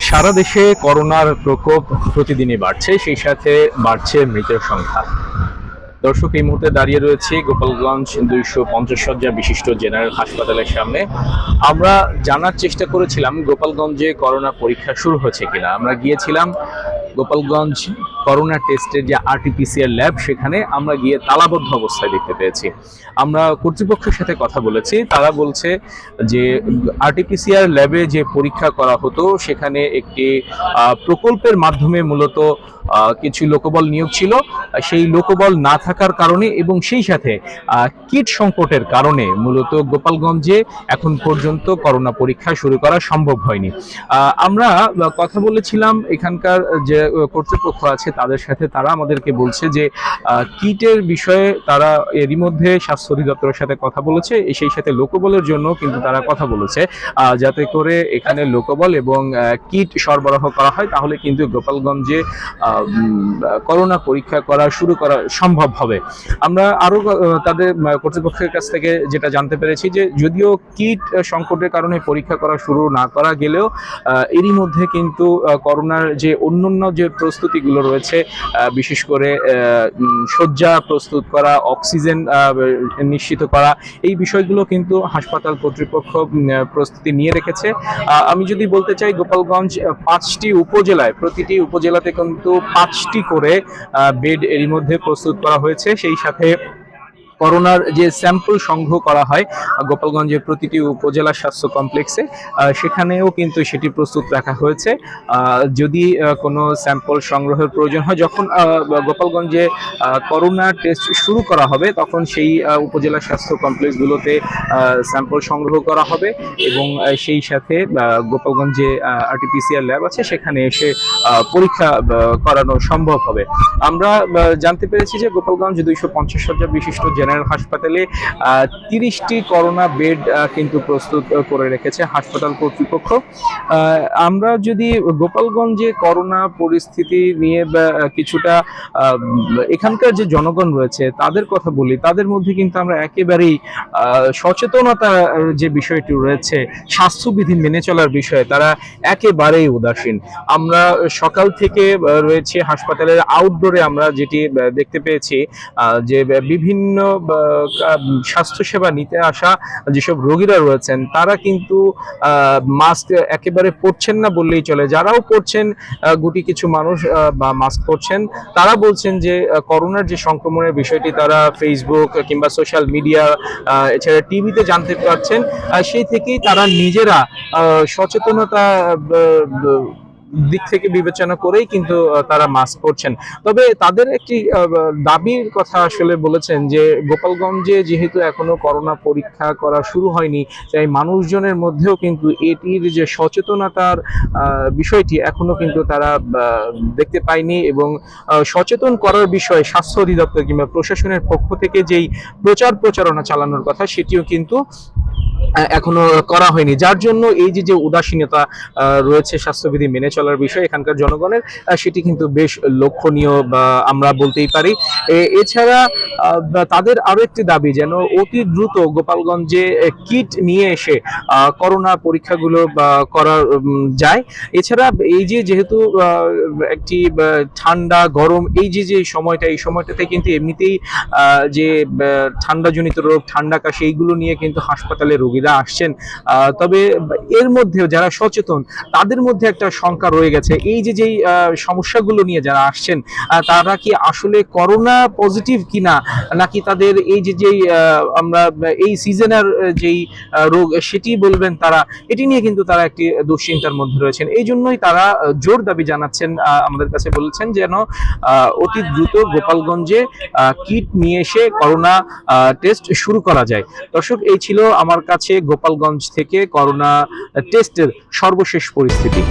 সারা দেশে করোনার প্রকোপ প্রতিদিনই বাড়ছে, সেই সাথে বাড়ছে মৃতের সংখ্যা। দর্শক, এই মুহূর্তে দাঁড়িয়ে রয়েছে গোপালগঞ্জ 250 শয্যা বিশিষ্ট জেনারেল হাসপাতালের সামনে। আমরা জানার চেষ্টা করেছিলাম গোপালগঞ্জে করোনা পরীক্ষা শুরু হয়েছে কিনা। আমরা গিয়েছিলাম গোপালগঞ্জ করোনা টেস্টের যে আরটিপিসিআর ল্যাব, সেখানে আমরা গিয়ে তালাবদ্ধ অবস্থায় দেখতে পেয়েছি। আমরা কর্তৃপক্ষের সাথে কথা বলেছি, তারা বলছে যে আরটিপিসিআর ল্যাবে যে পরীক্ষা করা হতো সেখানে একটি প্রকল্পের মাধ্যমে মূলত কিছু লোকবল নিয়োগ ছিল। সেই লোকবল না থাকার কারণে এবং সেই সাথে কিট সংকটের কারণে মূলত গোপালগঞ্জে এখন পর্যন্ত করোনা পরীক্ষা শুরু করা সম্ভব হয়নি। আমরা কথা বলেছিলাম এখানকার যে কর্তৃপক্ষ আছে তাদের সাথে, তারা আমাদেরকে বলছে যে কিটের বিষয়ে তারা এরই মধ্যে স্বাস্থ্য অধিদপ্তরের সাথে কথা বলেছে, সেই সাথে লোকবলের জন্য কিন্তু তারা কথা বলেছে যাতে করে এখানে লোকবল এবং কিট সরবরাহ করা হয়, তাহলে কিন্তু গোপালগঞ্জে করোনা পরীক্ষা শুরু করা সম্ভব হবে। আমরা আরো তাদের কর্তৃপক্ষের কাছ থেকে যেটা জানতে পেরেছি যে যদিও কিট সংকটের কারণে পরীক্ষা করা শুরু না করা গেলেও এরই মধ্যে কিন্তু করোনার যে অন্যান্য যে প্রস্তুতিগুলো রয়েছে, বিশেষ করে শয্যা প্রস্তুত করা, অক্সিজেন নিশ্চিত করা, এই বিষয়গুলো কিন্তু হাসপাতাল কর্তৃপক্ষ প্রস্তুতি নিয়ে রেখেছে। আমি যদি বলতে চাই, গোপালগঞ্জ 5টি উপজেলায়, প্রতিটি উপজেলাতে কিন্তু 5টি করে বেড এরই মধ্যে প্রস্তুত করা হয়েছে। সেই সাথে করোনার যে স্যাম্পল সংগ্রহ করা হয় গোপালগঞ্জের প্রতিটি উপজেলা স্বাস্থ্য কমপ্লেক্সে, সেখানেও কিন্তু সেটি প্রস্তুত রাখা হয়েছে। যদি কোনো স্যাম্পল সংগ্রহের প্রয়োজন হয়, যখন গোপালগঞ্জে করোনা টেস্ট শুরু করা হবে, তখন সেই উপজেলা স্বাস্থ্য কমপ্লেক্সগুলোতে স্যাম্পল সংগ্রহ করা হবে এবং সেই সাথে গোপালগঞ্জে আরটিপিসিআর ল্যাব আছে, সেখানে এসে পরীক্ষা করানো সম্ভব হবে। আমরা জানতে পেরেছি যে গোপালগঞ্জ 250 শয্যা বিশিষ্ট জেনারেল হাসপাতালে 30টি করোনা বেড কিন্তু প্রস্তুত করে রেখেছে হাসপাতাল কর্তৃপক্ষ। আমরা যদি গোপালগঞ্জে করোনা পরিস্থিতি নিয়ে কিছুটা এখানকার যে জনগণ রয়েছে তাদের কথা বলি, তাদের মধ্যে কিন্তু আমরা একেবারেই সচেতনতা যে বিষয়টি রয়েছে, স্বাস্থ্যবিধি মেনে চলার বিষয়ে তারা একেবারেই উদাসীন। আমরা সকাল থেকে রয়েছে হাসপাতালের আউটডোরে, আমরা যেটি দেখতে পেয়েছি যে বিভিন্ন স্বাস্থ্যসেবা নিতে আসা যেসব রোগীরা রয়েছেন তারা কিন্তু মাস্ক একেবারে পরছেন না বললেই চলে। যারাও পরছেন, গুটি কিছু মানুষ বা মাস্ক পরছেন, তারা বলছেন যে করোনার যে সংক্রমণের বিষয়টি তারা ফেসবুক কিংবা সোশ্যাল মিডিয়া এছাড়া টিভিতে জানতে পারছেন, সেই থেকেই তারা নিজেরা সচেতনতা দিক থেকে বিবেচনা করেই কিন্তু তারা মাস্ক পরছেন। তবে তাদের একটি দাবির কথা আসলে বলেছেন যে গোপালগঞ্জে যেহেতু এখনো করোনা পরীক্ষা করা শুরু হয়নি, তাই মানুষজনের মধ্যেও কিন্তু এটির যে সচেতনতার বিষয়টি এখনো কিন্তু তারা দেখতে পায়নি এবং সচেতন করার বিষয়ে স্বাস্থ্য অধিদপ্তর কিংবা প্রশাসনের পক্ষ থেকে যেই প্রচারণা চালানোর কথা সেটিও কিন্তু এখনো করা হয়নি, যার জন্য এই যে উদাসীনতা রয়েছে স্বাস্থ্যবিধি মেনে চলার বিষয় এখানকার জনগণের, সেটি কিন্তু বেশ লক্ষণীয় বা আমরা বলতেই পারি। এছাড়া তাদের আরো একটি দাবি যেন অতি দ্রুত গোপালগঞ্জে কিট নিয়ে এসে করোনা পরীক্ষাগুলো করা যায়। এছাড়া এই যেহেতু একটি ঠান্ডা গরম এই সময়টা, এই সময়টাতে কিন্তু এমনিতেই যে ঠান্ডাজনিত রোগ, ঠান্ডা কাশি, এইগুলো নিয়ে কিন্তু হাসপাতালে রোগীরা আসছেন। তবে এর মধ্যেও যারা সচেতন তাদের মধ্যে একটা শঙ্কা রয়ে গেছে, এই যে সমস্যাগুলো নিয়ে যারা আসছেন তারা কি আসলে করোনা পজিটিভ কিনা, নাকি তাদের এই যে আমরা এই সিজনের যেই রোগ সেটি বলবেন তারা, এটি নিয়ে কিন্তু তারা একটি দুশ্চিন্তার মধ্যে রয়েছেন। এই জন্যই তারা জোর দাবি জানাচ্ছেন, আমাদের কাছে বলেছেন যেন অতি দ্রুত গোপালগঞ্জে কিট নিয়ে এসে করোনা টেস্ট শুরু করা যায়। দর্শক, এই ছিল আমার কাছে গোপালগঞ্জ থেকে করোনা টেস্টের সর্বশেষ পরিস্থিতি।